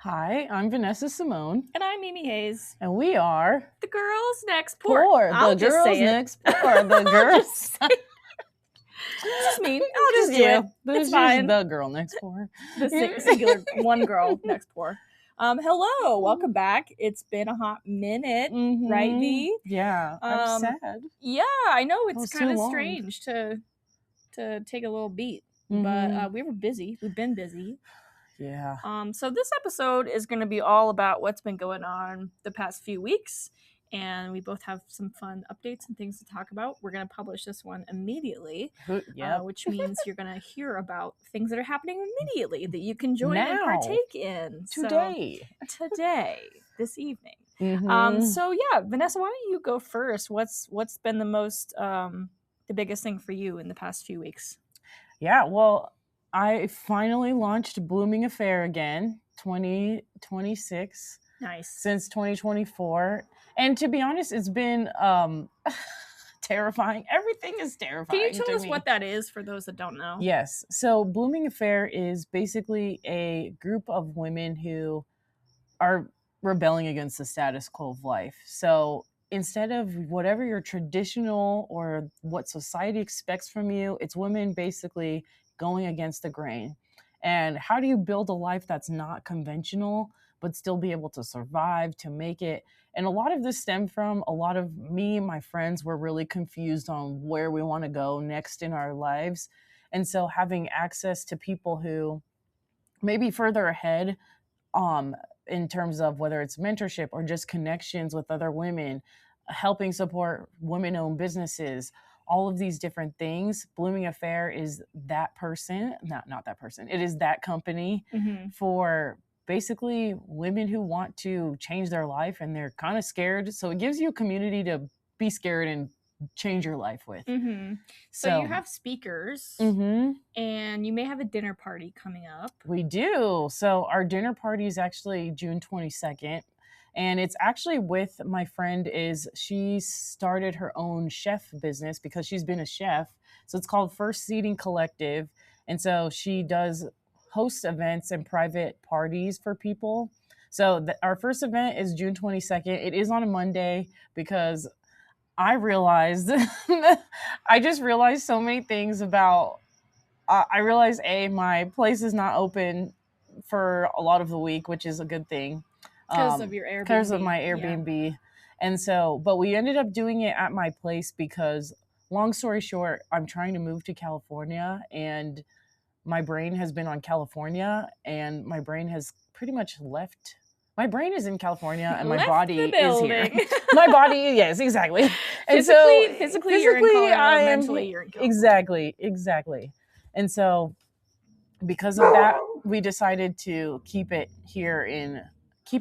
Hi, I'm Vanessa Simone, And I'm Mimi Hayes. and we are The girls next port. the girls next door. The girls. Just me. I'll just do it. It's It's fine. the girl next door. The singular one girl next port. Hello, welcome back. It's been a hot minute, right, V? Yeah, I'm sad. Yeah, I know was it's kind too of long. strange to take a little beat, but we were busy. We've been busy. Yeah. So this episode is going to be all about what's been going on the past few weeks, and we both have some fun updates and things to talk about. We're going to publish this one immediately, which means you're going to hear about things that are happening immediately that you can join and partake in today, this evening. So yeah, Vanessa, why don't you go first? What's been the biggest thing for you in the past few weeks? Yeah, well, I finally launched Blooming Affair again, 2026. Nice. Since 2024. And to be honest, it's been terrifying. Everything is terrifying. Can you tell us what that is for those that don't know? Yes. So Blooming Affair is basically a group of women who are rebelling against the status quo of life. So instead of whatever your traditional or what society expects from you, it's women basically going against the grain. And how do you build a life that's not conventional, but still be able to survive, to make it? And a lot of this stemmed from a lot of me and my friends were really confused on where we want to go next in our lives. And so having access to people who may be further ahead in terms of whether it's mentorship or just connections with other women, helping support women-owned businesses, all of these different things. Blooming Affair is that person, not that person. It is that company for basically women who want to change their life and they're kind of scared. So it gives you a community to be scared and change your life with. So you have speakers and you may have a dinner party coming up. We do. So our dinner party is actually June 22nd. And it's actually with my friend she started her own chef business because she's been a chef. So it's called First Seating Collective. And so she does host events and private parties for people. So our first event is June 22nd. It is on a Monday because I realized, I just realized so many things about, I realized my place is not open for a lot of the week, which is a good thing. Because of your Airbnb. Because of my Airbnb. Yeah. And so, but we ended up doing it at my place because, long story short, I'm trying to move to California and my brain has been on California and my brain has pretty much left. My brain is in California and my body is here. My body, yes, exactly. And physically you're in Colorado, mentally you're in California. Exactly. And so because of that, we decided to keep it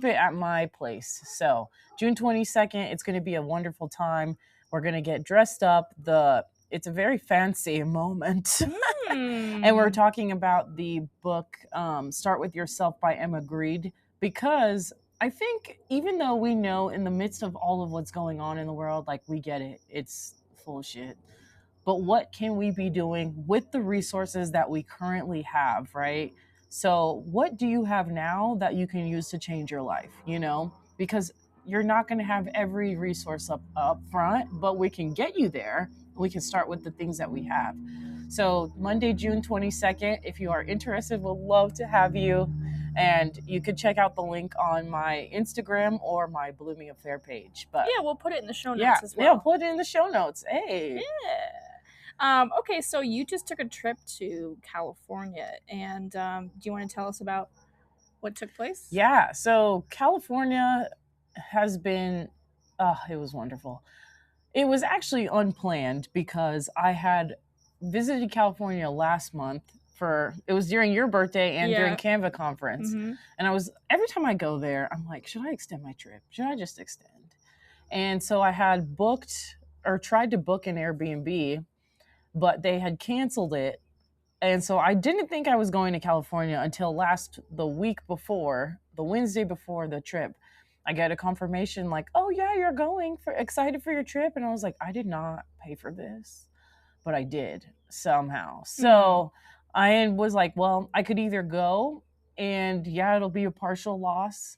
at my place. So June 22nd, it's going to be a wonderful time. We're going to get dressed up. It's a very fancy moment. And we're talking about the book, Start With Yourself by Emma Grede, because I think even though we know in the midst of all of what's going on in the world, like we get it, it's full of shit. But what can we be doing with the resources that we currently have, right? So what do you have now that you can use to change your life, Because you're not going to have every resource up front, but we can get you there. We can start with the things that we have. So Monday, June 22nd, if you are interested, we'll love to have you. And you could check out the link on my Instagram or my Blooming Affair page. But yeah, we'll put it in the show notes as well. Yeah, put it in the show notes. Hey. Yeah. Okay, so you just took a trip to California, and do you want to tell us about what took place? Yeah, so California has been, it was wonderful. It was actually unplanned because I had visited California last month it was during your birthday and during Canva conference. And every time I go there, I'm like, should I extend my trip? Should I just extend? And so I had tried to book an Airbnb, but they had canceled it. And so I didn't think I was going to California until the week before, the Wednesday before the trip. I get a confirmation like, oh yeah, you're going, excited for your trip. And I was like, I did not pay for this, but I did somehow. So I was like, well, I could either go and yeah, it'll be a partial loss,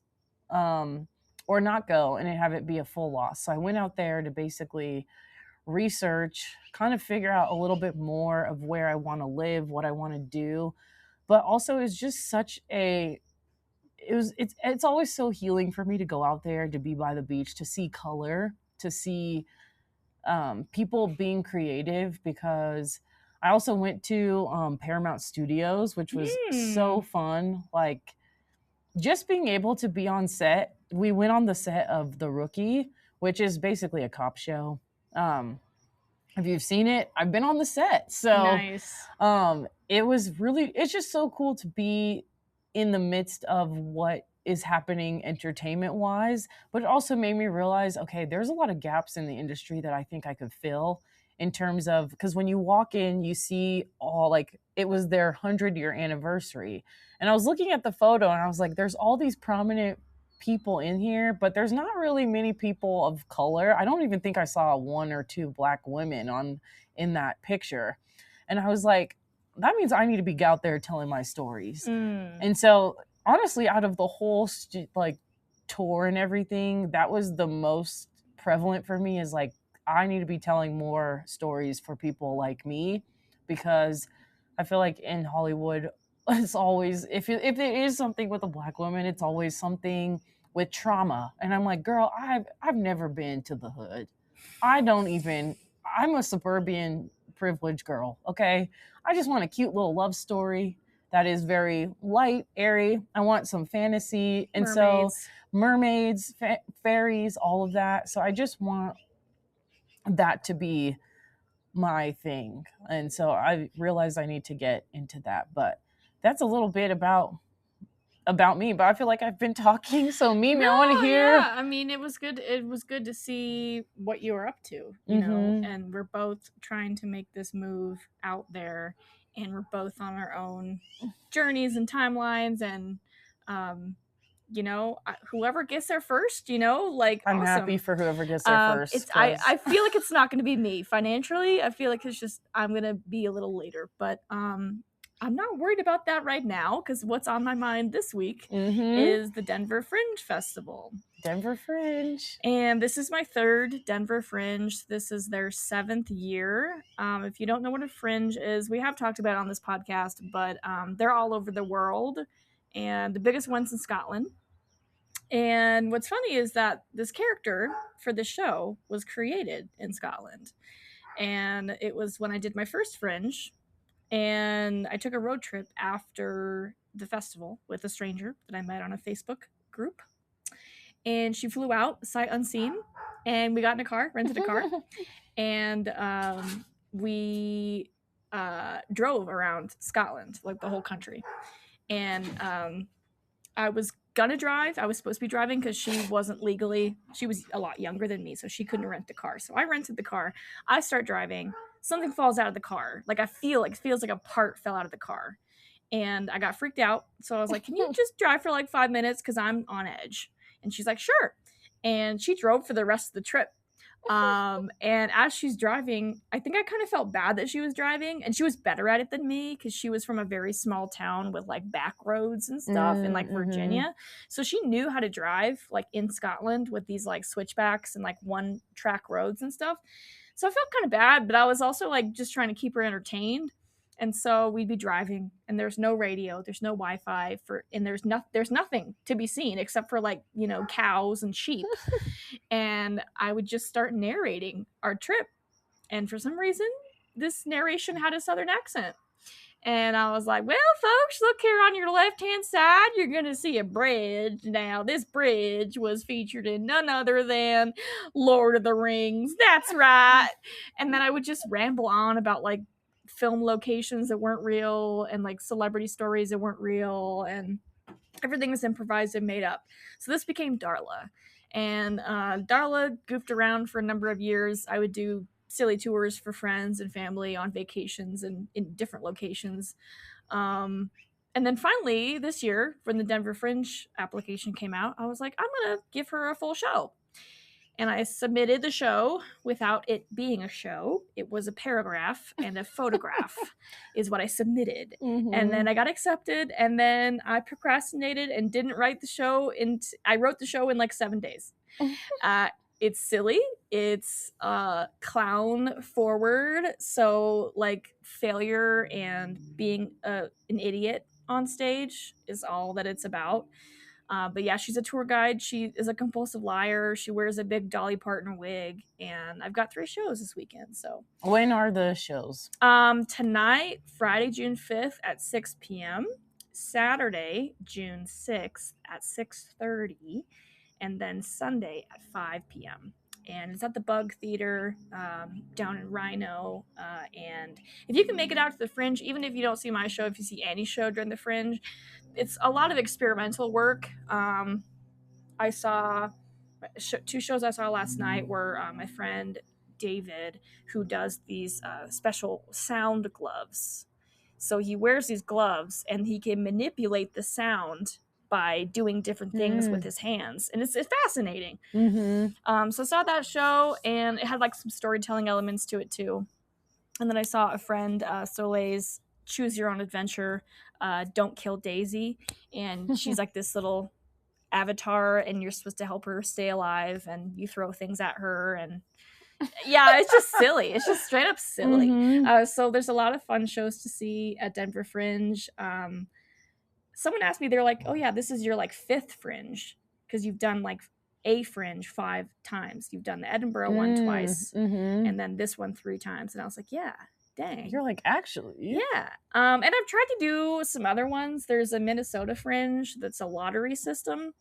or not go and have it be a full loss. So I went out there to basically research, kind of figure out a little bit more of where I want to live, what I want to do. But also it's just such a it's always so healing for me to go out there, to be by the beach, to see color, to see people being creative, because I also went to Paramount Studios, which was so fun. Like, just being able to be on set. We went on the set of The Rookie, which is basically a cop show. If you've seen it, I've been on the set. So nice. It's just so cool to be in the midst of what is happening entertainment wise, but it also made me realize, okay, there's a lot of gaps in the industry that I think I could fill, in terms of, because when you walk in, you see all, like, it was their 100-year anniversary. And I was looking at the photo and I was like, there's all these prominent people in here, but there's not really many people of color. I don't even think I saw 1 or 2 Black women in that picture. And I was like, that means I need to be out there telling my stories. And so honestly, out of the whole tour and everything, that was the most prevalent for me, is like, I need to be telling more stories for people like me, because I feel like in Hollywood, it's always, if it is something with a Black woman, it's always something with trauma. And I'm like, girl, I've never been to the hood. I'm a suburban privileged girl, okay? I just want a cute little love story that is very light, airy. I want some fantasy. And mermaids, fairies, all of that. So I just want that to be my thing. And so I realized I need to get into that. But that's a little bit about me, but I feel like I've been talking. So Mimi, I want to hear. Yeah, I mean, it was good to see what you were up to, you know, and we're both trying to make this move out there, and we're both on our own journeys and timelines, and you know, whoever gets there first, you know, like, I'm happy for whoever gets there first. I feel like it's not going to be me financially. I feel like it's just, I'm going to be a little later, but I'm not worried about that right now, because what's on my mind this week is the Denver Fringe Festival. Denver Fringe. And this is my 3rd Denver Fringe. This is their 7th year. If you don't know what a fringe is, we have talked about it on this podcast, but they're all over the world. And the biggest one's in Scotland. And what's funny is that this character for the show was created in Scotland. And it was when I did my first Fringe. And I took a road trip after the festival with a stranger that I met on a Facebook group. And she flew out, sight unseen. And we got in a car, rented a car. And we drove around Scotland, like the whole country. And I was gonna drive. I was supposed to be driving because she wasn't legally, she was a lot younger than me, so she couldn't rent the car. So I rented the car. I start driving. Something falls out of the car. Like, it feels like a part fell out of the car. And I got freaked out. So I was like, can you just drive for like 5 minutes? Because I'm on edge. And she's like, sure. And she drove for the rest of the trip. And as she's driving, I think I kind of felt bad that she was driving, and she was better at it than me because she was from a very small town with like back roads and stuff in like Virginia. So she knew how to drive like in Scotland with these like switchbacks and like 1-track roads and stuff. So I felt kind of bad, but I was also like just trying to keep her entertained. And so we'd be driving, and there's no radio, there's no Wi-Fi and there's nothing to be seen except for like, you know, cows and sheep. And I would just start narrating our trip. And for some reason, this narration had a Southern accent. And I was like, well, folks, look here on your left-hand side, you're going to see a bridge. Now, this bridge was featured in none other than Lord of the Rings. That's right. And then I would just ramble on about, like, film locations that weren't real and, like, celebrity stories that weren't real. And everything was improvised and made up. So this became Darluh. And Darluh goofed around for a number of years. I would do silly tours for friends and family on vacations and in different locations. And then finally this year, when the Denver Fringe application came out, I was like, I'm going to give her a full show. And I submitted the show without it being a show. It was a paragraph and a photograph is what I submitted. And then I got accepted, and then I procrastinated and didn't write the show. I wrote the show in like 7 days. It's silly. It's clown forward. So like failure and being an idiot on stage is all that it's about. But yeah, she's a tour guide. She is a compulsive liar. She wears a big Dolly Parton wig, and I've got 3 shows this weekend. So when are the shows? Tonight, Friday, June 5th at 6 p.m. Saturday, June 6th at 6:30, and then Sunday at 5 p.m. And it's at the Bug Theater down in Rhino. And if you can make it out to the Fringe, even if you don't see my show, if you see any show during the Fringe, it's a lot of experimental work. I saw 2 shows I saw last night were my friend David, who does these special sound gloves. So he wears these gloves and he can manipulate the sound by doing different things with his hands, and it's fascinating. So I saw that show, and it had like some storytelling elements to it too. And then I saw a friend Soleil's Choose Your Own Adventure, Don't Kill Daisy, and she's like this little avatar, and you're supposed to help her stay alive, and you throw things at her, and yeah, it's just silly. It's just straight up silly. So there's a lot of fun shows to see at Denver Fringe. Someone asked me, they're like, oh yeah, this is your like 5th Fringe, because you've done like a Fringe 5 times. You've done the Edinburgh one twice, and then this one 3 times. And I was like, yeah, dang. You're like, actually. Yeah. And I've tried to do some other ones. There's a Minnesota Fringe that's a lottery system.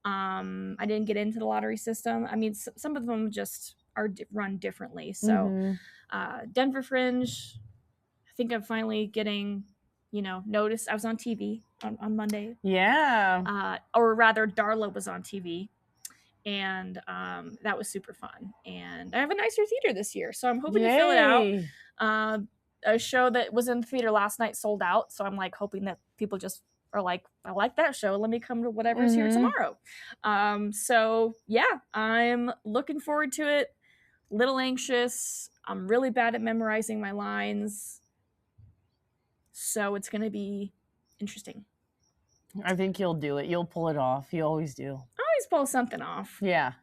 I didn't get into the lottery system. I mean, some of them just are run differently. So Denver Fringe, I think I'm finally getting, noticed. I was on TV on Monday. Yeah. Or rather, Darluh was on TV. And that was super fun. And I have a nicer theater this year, so I'm hoping to fill it out. A show that was in the theater last night sold out, so I'm like hoping that people just are like, I like that show, let me come to whatever's here tomorrow. So yeah, I'm looking forward to it. Little anxious. I'm really bad at memorizing my lines, so it's gonna be interesting. I think you'll do it. You'll pull it off. You always do. I always pull something off. Yeah.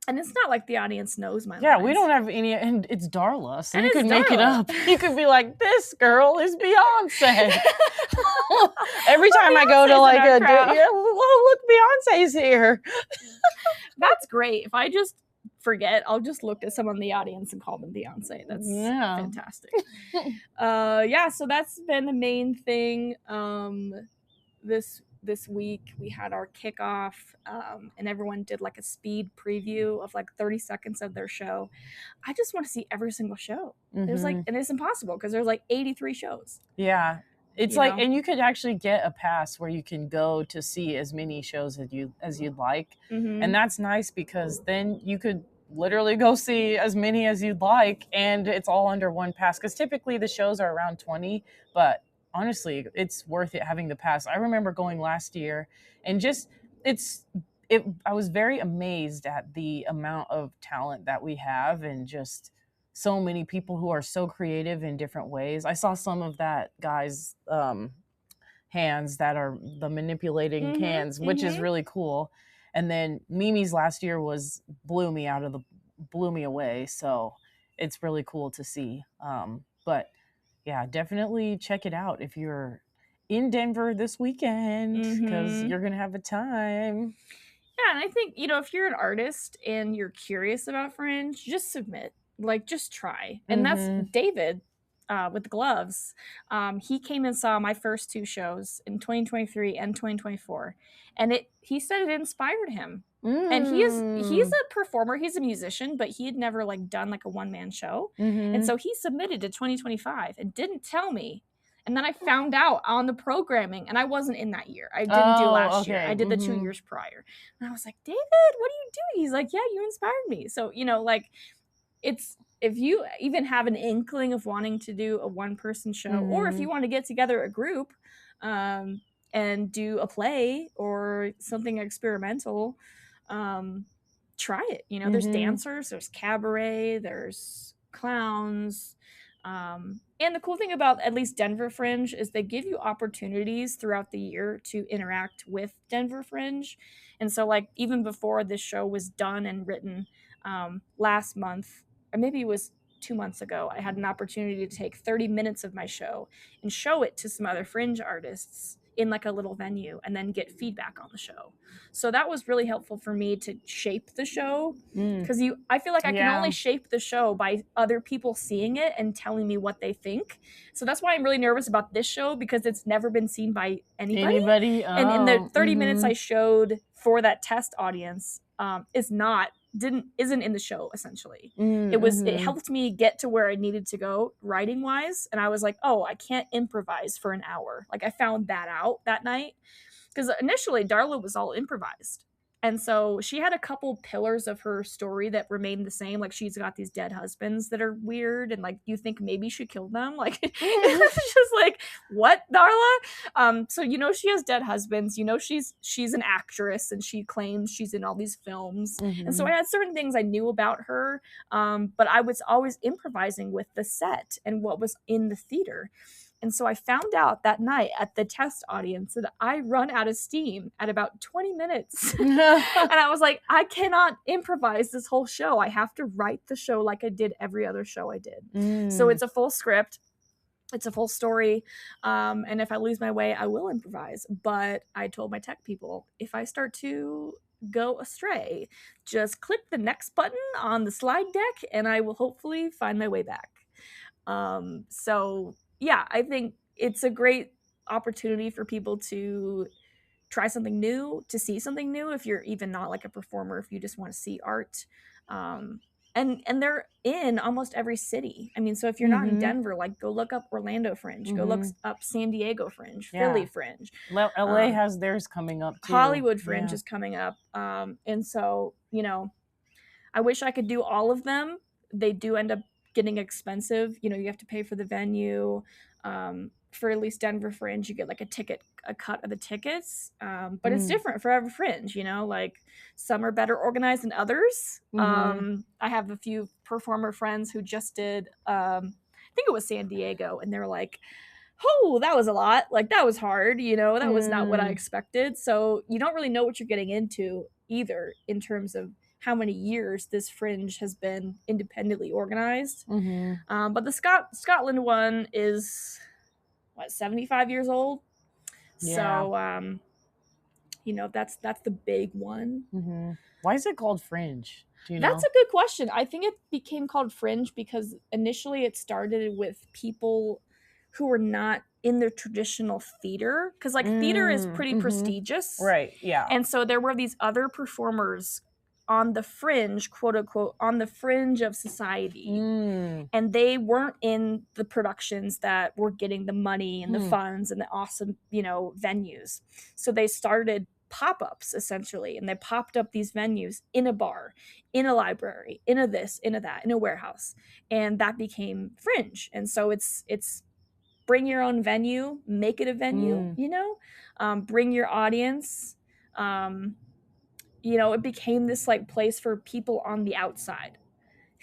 And it's not like the audience knows my lines. Yeah, we don't have any, and it's Darluh, so you could make it up. You could be like, this girl is Beyonce. Every time I go to like look, Beyonce's here. That's great. If I just forget, I'll just look at someone in the audience and call them Beyonce. That's fantastic. So that's been the main thing. This week we had our kickoff, and everyone did like a speed preview of like 30 seconds of their show. I just want to see every single show. There's like, and it's impossible because there's like 83 shows. Yeah. It's like, and you could actually get a pass where you can go to see as many shows as you'd like. And that's nice because then you could literally go see as many as you'd like, and it's all under one pass. Because typically the shows are around 20, but honestly, it's worth it having the pass. I remember going last year, and I was very amazed at the amount of talent that we have, and just so many people who are so creative in different ways. I saw some of that guy's hands that are the manipulating hands, which is really cool. And then Mimi's last year blew me away. So it's really cool to see. But yeah, definitely check it out if you're in Denver this weekend, because you're going to have a time. Yeah, and I think, if you're an artist and you're curious about Fringe, just submit. Like, just try. And that's David with the gloves. He came and saw my first 2 shows in 2023 and 2024. And he said it inspired him. And he's a performer, he's a musician, but he had never like done like a one-man show. And so he submitted to 2025 and didn't tell me. And then I found out on the programming, and I wasn't in that year. I didn't do last year. I did the 2 years prior. And I was like, David, what are you doing? He's like, yeah, you inspired me. So, like, it's, if you even have an inkling of wanting to do a one-person show, or if you want to get together a group and do a play or something experimental, try it. You know, there's dancers, there's cabaret, there's clowns. And the cool thing about at least Denver Fringe is they give you opportunities throughout the year to interact with Denver Fringe. And so, like, even before this show was done and written, last month, or maybe it was 2 months ago, I had an opportunity to take 30 minutes of my show and show it to some other Fringe artists in like a little venue and then get feedback on the show. So that was really helpful for me to shape the show, because I feel like I can only shape the show by other people seeing it and telling me what they think. So that's why I'm really nervous about this show, because it's never been seen by anybody. And in the 30 minutes I showed for that test audience, isn't in the show essentially. It helped me get to where I needed to go writing wise, and I was like, oh, I can't improvise for an hour. Like, I found that out that night, because initially Darluh was all improvised. And so she had a couple pillars of her story that remained the same. Like, she's got these dead husbands that are weird, and like, you think maybe she killed them. Like, it's just like, what, Darluh? So, you know, she has dead husbands. You know, she's an actress, and she claims she's in all these films. And so I had certain things I knew about her, but I was always improvising with the set and what was in the theater. And so I found out that night at the test audience that I run out of steam at about 20 minutes. And I was like, I cannot improvise this whole show. I have to write the show like I did every other show I did. So it's a full script. It's a full story. And if I lose my way, I will improvise. But I told my tech people, if I start to go astray, just click the next button on the slide deck and I will hopefully find my way back. So yeah, I think it's a great opportunity for people to try something new, to see something new, if you're even not like a performer, if you just want to see art. And they're in almost every city. I mean, so if you're not in Denver, like, go look up Orlando Fringe, go look up San Diego Fringe, Philly Fringe. LA has theirs coming up too. Hollywood Fringe is coming up. And so, you know, I wish I could do all of them. They do end up getting expensive. You know, you have to pay for the venue. For at least Denver Fringe, you get like a cut of the tickets. But it's different for every Fringe, you know, like, some are better organized than others. I have a few performer friends who just did, I think it was San Diego, and they were like, oh, that was a lot. Like, that was hard, you know, that was not what I expected. So you don't really know what you're getting into either, in terms of how many years this Fringe has been independently organized. But the Scotland one is, what, 75 years old? So, you know, that's the big one. Why is it called Fringe? Do you know? That's a good question. I think it became called Fringe because initially it started with people who were not in the traditional theater, because like theater is pretty prestigious, right? Yeah. And so there were these other performers on the fringe, quote unquote, on the fringe of society, and they weren't in the productions that were getting the money and the funds and the awesome, you know, venues. So they started pop-ups essentially, and they popped up these venues in a bar, in a library, in a this, in a that, in a warehouse, and that became Fringe. And so it's bring your own venue, make it a venue, you know, bring your audience. You know, it became this like place for people on the outside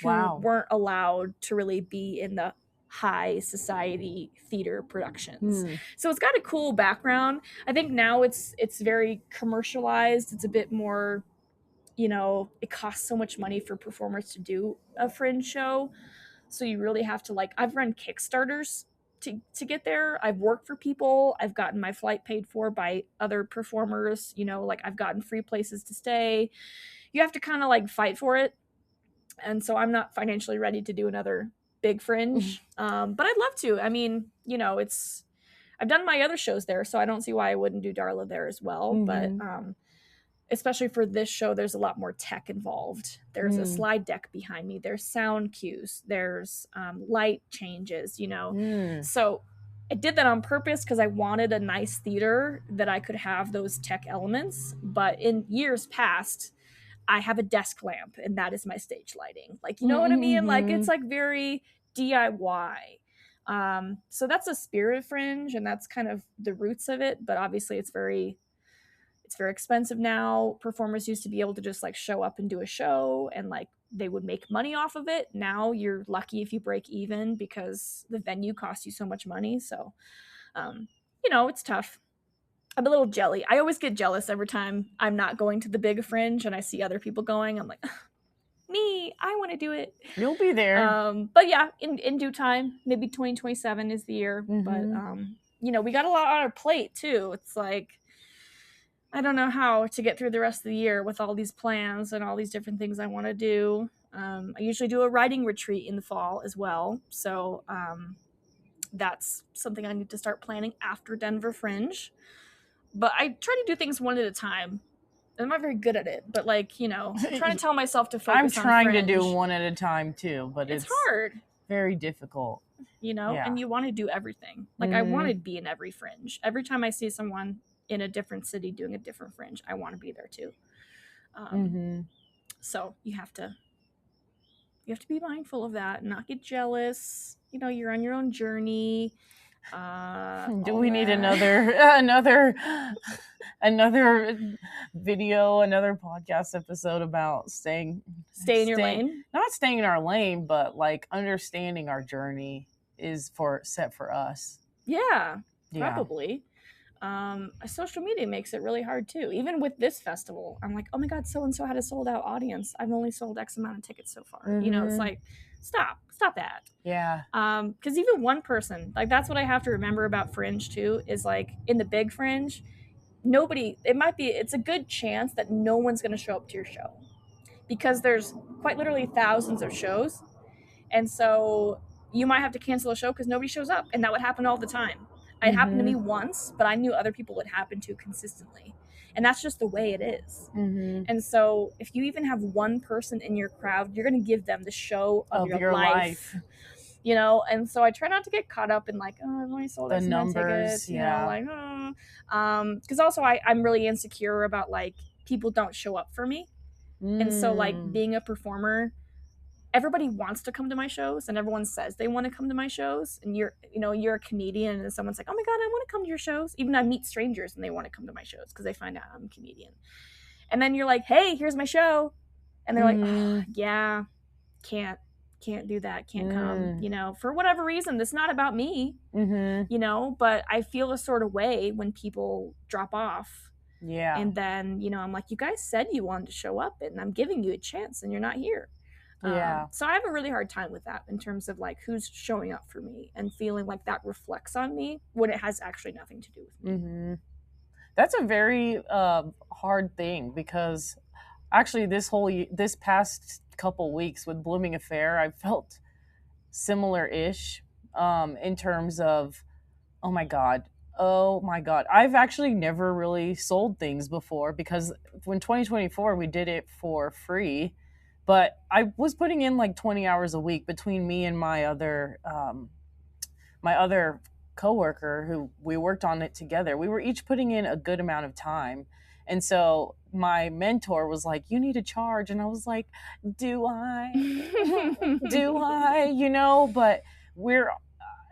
who weren't allowed to really be in the high society theater productions. So it's got a cool background. I think now it's very commercialized. It's a bit more, you know, it costs so much money for performers to do a Fringe show. So you really have to, like, I've run Kickstarters to get there. I've worked for people. I've gotten my flight paid for by other performers. You know, like, I've gotten free places to stay. You have to kind of like fight for it. And so I'm not financially ready to do another big Fringe. But I'd love to. I mean, you know, I've done my other shows there, so I don't see why I wouldn't do Darluh there as well. But especially for this show, there's a lot more tech involved. There's a slide deck behind me. There's sound cues. There's light changes, you know. So I did that on purpose because I wanted a nice theater that I could have those tech elements. But in years past, I have a desk lamp, and that is my stage lighting. Like, you know what I mean? Like, it's like very DIY. So that's a spirit of Fringe, and that's kind of the roots of it. But obviously it's very it's very expensive now. Performers used to be able to just like show up and do a show and like they would make money off of it. Now you're lucky if you break even because the venue costs you so much money. So, you know, it's tough. I'm a little jelly. I always get jealous every time I'm not going to the big Fringe and I see other people going. I'm like, me, I want to do it. You'll be there. But yeah, in due time, maybe 2027 is the year. Mm-hmm. But you know, we got a lot on our plate too. It's like, I don't know how to get through the rest of the year with all these plans and all these different things I want to do. I usually do a writing retreat in the fall as well. So that's something I need to start planning after Denver Fringe. But I try to do things one at a time. I'm not very good at it, but like, you know, I'm trying to tell myself to focus on I'm trying Fringe. to do one at a time too, but it's hard. Very difficult. You know, and you want to do everything. Like I want to be in every Fringe. Every time I see someone in a different city doing a different Fringe, I want to be there too. So you have to be mindful of that and not get jealous. You know, you're on your own journey. Do we need another video, another podcast episode about stay in your lane? Not staying in our lane, but like understanding our journey is set for us. Yeah, probably. Social media makes it really hard too. Even with this festival, I'm like, oh my god, so and so had a sold out audience. I've only sold X amount of tickets so far. You know, it's like, stop that. Yeah. Because even one person, like that's what I have to remember about Fringe too, is like in the big Fringe, it's a good chance that no one's going to show up to your show because there's quite literally thousands of shows. And so you might have to cancel a show because nobody shows up. And that would happen all the time. It happened to me once, but I knew other people it happened to consistently. And that's just the way it is. And so if you even have one person in your crowd, you're going to give them the show of your life. You know, and so I try not to get caught up in like, oh, I've only sold X amount of tickets. You know, like, because also I'm really insecure about like people don't show up for me. And so like being a performer, everybody wants to come to my shows and everyone says they want to come to my shows, and you're a comedian and someone's like, oh my god, I want to come to your shows. Even I meet strangers and they want to come to my shows because they find out I'm a comedian. And then you're like, hey, here's my show, and they're like, oh, yeah, can't do that, can't come, you know, for whatever reason. That's not about me, you know, but I feel a sort of way when people drop off. Yeah. And then, you know, I'm like, you guys said you wanted to show up and I'm giving you a chance and you're not here. Yeah. So I have a really hard time with that in terms of like who's showing up for me and feeling like that reflects on me when it has actually nothing to do with me. That's a very hard thing because actually this past couple weeks with Blooming Affair, I felt similar-ish in terms of, oh my god, I've actually never really sold things before because when 2024 we did it for free. But I was putting in like 20 hours a week between me and my other coworker who we worked on it together. We were each putting in a good amount of time. And so my mentor was like, you need to charge. And I was like, do I? Do I? You know, but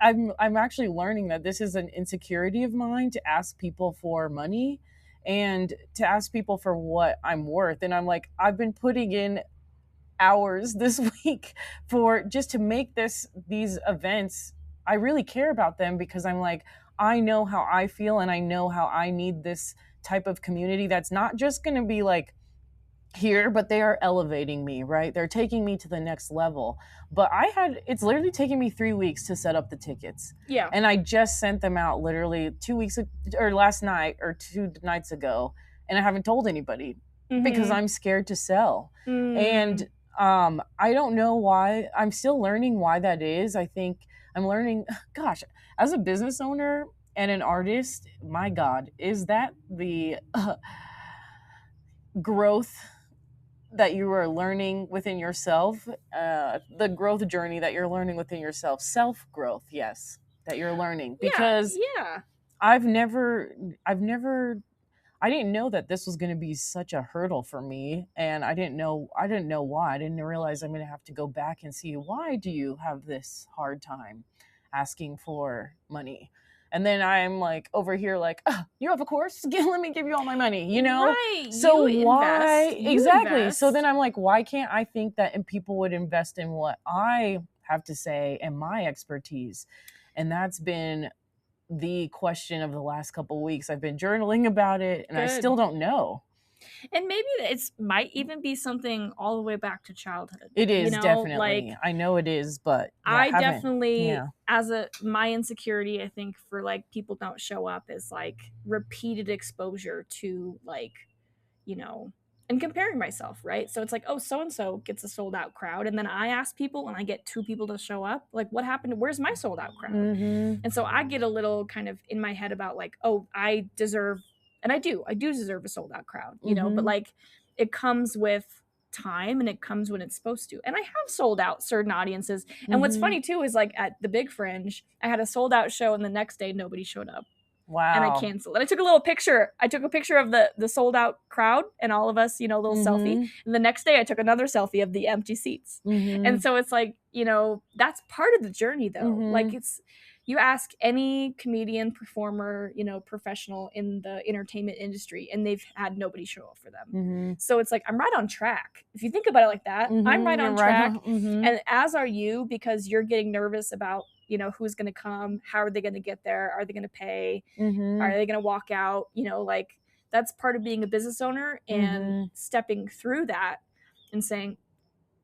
I'm actually learning that this is an insecurity of mine to ask people for money and to ask people for what I'm worth. And I'm like, I've been putting in hours this week for just to make these events. I really care about them because I'm like, I know how I feel and I know how I need this type of community that's not just going to be like here, but they are elevating me, right? They're taking me to the next level. But it's literally taking me 3 weeks to set up the tickets. Yeah. And I just sent them out literally 2 weeks or last night or 2 nights ago. And I haven't told anybody because I'm scared to sell. And I don't know why. I'm still learning why that is. I think I'm learning, gosh, as a business owner and an artist, my God, is that the growth that you are learning within yourself, the growth journey that you're learning within yourself, self-growth, yes, that you're learning. Because I didn't know that this was going to be such a hurdle for me, and I didn't know why. I didn't realize I'm going to have to go back and see, why do you have this hard time asking for money? And then I'm like over here like, oh, you have a course? Let me give you all my money, you know? Right. So you why? invest. You Exactly. invest. So then I'm like, why can't I think that people would invest in what I have to say and my expertise? And that's been the question of the last couple of weeks. I've been journaling about it and I still don't know. And maybe it might even be something all the way back to childhood. It is, you know? definitely. Like, I know it is, but yeah, I definitely, yeah. as my insecurity, I think for like people don't show up is like repeated exposure to like, you know, and comparing myself, right? So it's like, oh, so and so gets a sold out crowd, and then I ask people and I get 2 people to show up. Like, what happened? Where's my sold out crowd? And so I get a little kind of in my head about like, oh, I deserve, and I do deserve a sold out crowd, you know, but like it comes with time and it comes when it's supposed to. And I have sold out certain audiences. And what's funny too is like at the Big Fringe, I had a sold out show and the next day nobody showed up. Wow. And I canceled. And I took a little picture. I took a picture of the sold out crowd and all of us, you know, a little selfie. And the next day I took another selfie of the empty seats. And so it's like, you know, that's part of the journey though. Like it's, you ask any comedian, performer, you know, professional in the entertainment industry and they've had nobody show up for them. So it's like, I'm right on track. If you think about it like that, I'm right on track. And as are you, because you're getting nervous about, you know, who's going to come, how are they going to get there, are they going to pay, are they going to walk out, you know, like that's part of being a business owner and stepping through that and saying,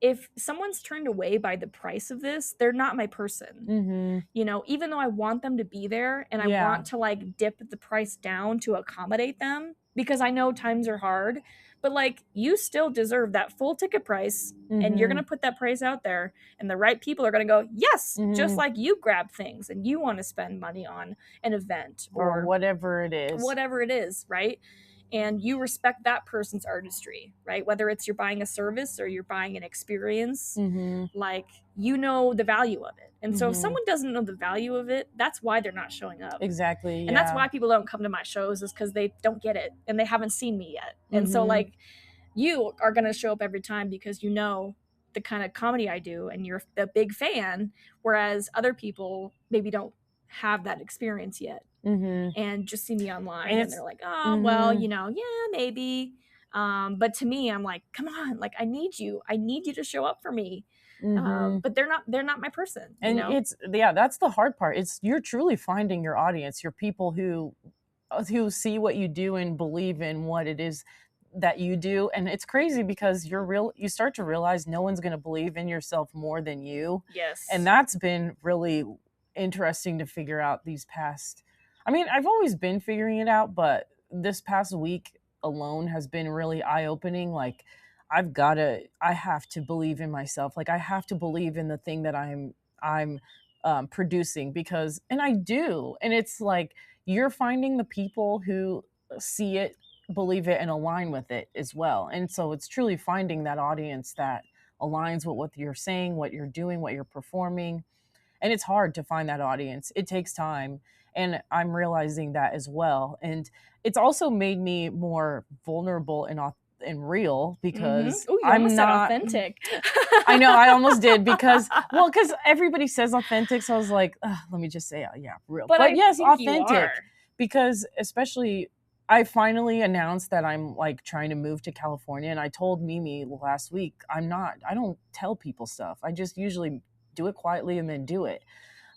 if someone's turned away by the price of this, they're not my person. You know, even though I want them to be there and I want to like dip the price down to accommodate them because I know times are hard, but like you still deserve that full ticket price and you're going to put that price out there and the right people are going to go, yes, just like you grab things and you want to spend money on an event or whatever it is, right? And you respect that person's artistry, right? Whether it's you're buying a service or you're buying an experience, like you know the value of it. And so if someone doesn't know the value of it, that's why they're not showing up. Exactly. And that's why people don't come to my shows is because they don't get it and they haven't seen me yet. And so like you are going to show up every time because you know the kind of comedy I do and you're a big fan, whereas other people maybe don't have that experience yet. And just see me online and they're like, oh, well, you know, yeah, maybe. But to me, I'm like, come on, like I need you to show up for me. But they're not my person. And you know? it's, that's the hard part. It's, you're truly finding your audience, your people who see what you do and believe in what it is that you do. And it's crazy because you start to realize no one's going to believe in yourself more than you. Yes. And that's been really interesting to figure out these past, I mean, I've always been figuring it out, but this past week alone has been really eye-opening. Like I have to believe in myself. Like I have to believe in the thing that I'm producing because, and I do. And it's like, you're finding the people who see it, believe it, and align with it as well. And so it's truly finding that audience that aligns with what you're saying, what you're doing, what you're performing. And it's hard to find that audience. It takes time. And I'm realizing that as well. And it's also made me more vulnerable and real because Ooh, you almost said authentic. I know, I almost did because everybody says authentic. So I was like, let me just say, real. But yes, authentic. Because especially, I finally announced that I'm like trying to move to California. And I told Mimi last week, I don't tell people stuff. I just usually do it quietly and then do it.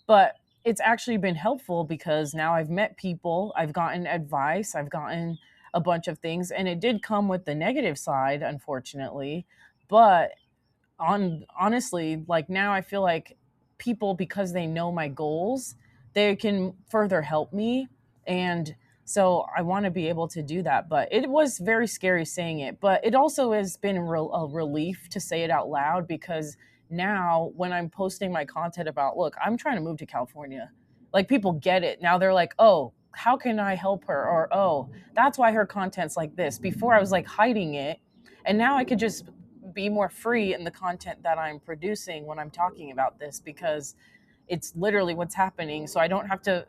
But it's actually been helpful because now I've met people, I've gotten advice, I've gotten a bunch of things, and it did come with the negative side, unfortunately. But honestly, like now I feel like people, because they know my goals, they can further help me. And so I want to be able to do that. But it was very scary saying it, but it also has been a relief to say it out loud because now when I'm posting my content about, look, I'm trying to move to California, like people get it. Now they're like, oh, how can I help her? Or, oh, that's why her content's like this. Before I was like hiding it. And now I could just be more free in the content that I'm producing when I'm talking about this because it's literally what's happening. So I don't have to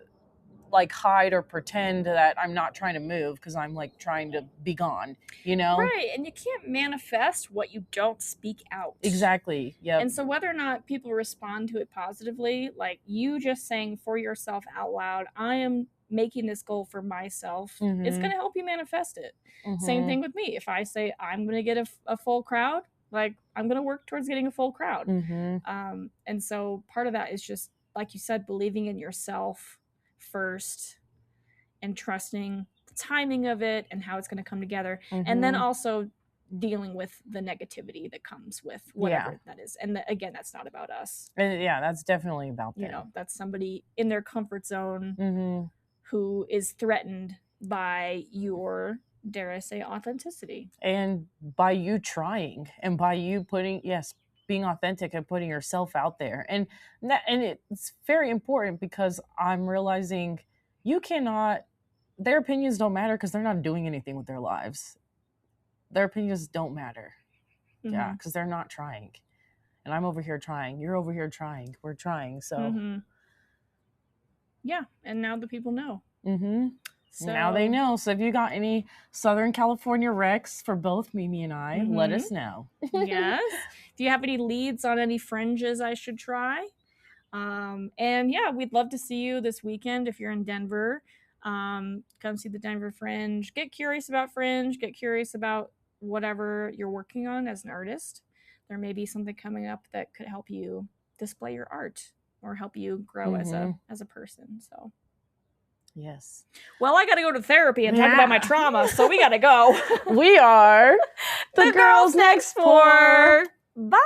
like hide or pretend that I'm not trying to move because I'm like trying to be gone, you know? Right. And you can't manifest what you don't speak out. Exactly. Yeah. And so whether or not people respond to it positively, like you just saying for yourself out loud, I am making this goal for myself, it's going to help you manifest it. Same thing with me. If I say I'm going to get a full crowd, like I'm going to work towards getting a full crowd. And so part of that is just, like you said, believing in yourself first and trusting the timing of it and how it's going to come together. And then also dealing with the negativity that comes with whatever that is. And again, that's not about us. And that's definitely about them. You know, that's somebody in their comfort zone who is threatened by your, dare I say, authenticity. And by you trying and by you being authentic and putting yourself out there. And it's very important because I'm realizing their opinions don't matter because they're not doing anything with their lives. Their opinions don't matter. Yeah, because they're not trying. And I'm over here trying. You're over here trying. We're trying. So. Yeah, and now the people know. So now they know. So if you got any Southern California recs for both Mimi and I, let us know. Yes. Do you have any leads on any fringes I should try? And yeah, we'd love to see you this weekend if you're in Denver. Come see the Denver Fringe. Get curious about Fringe. Get curious about whatever you're working on as an artist. There may be something coming up that could help you display your art or help you grow as a person. So yes. Well, I got to go to therapy and talk about my trauma, so we got to go. We are the girls next door. Bye.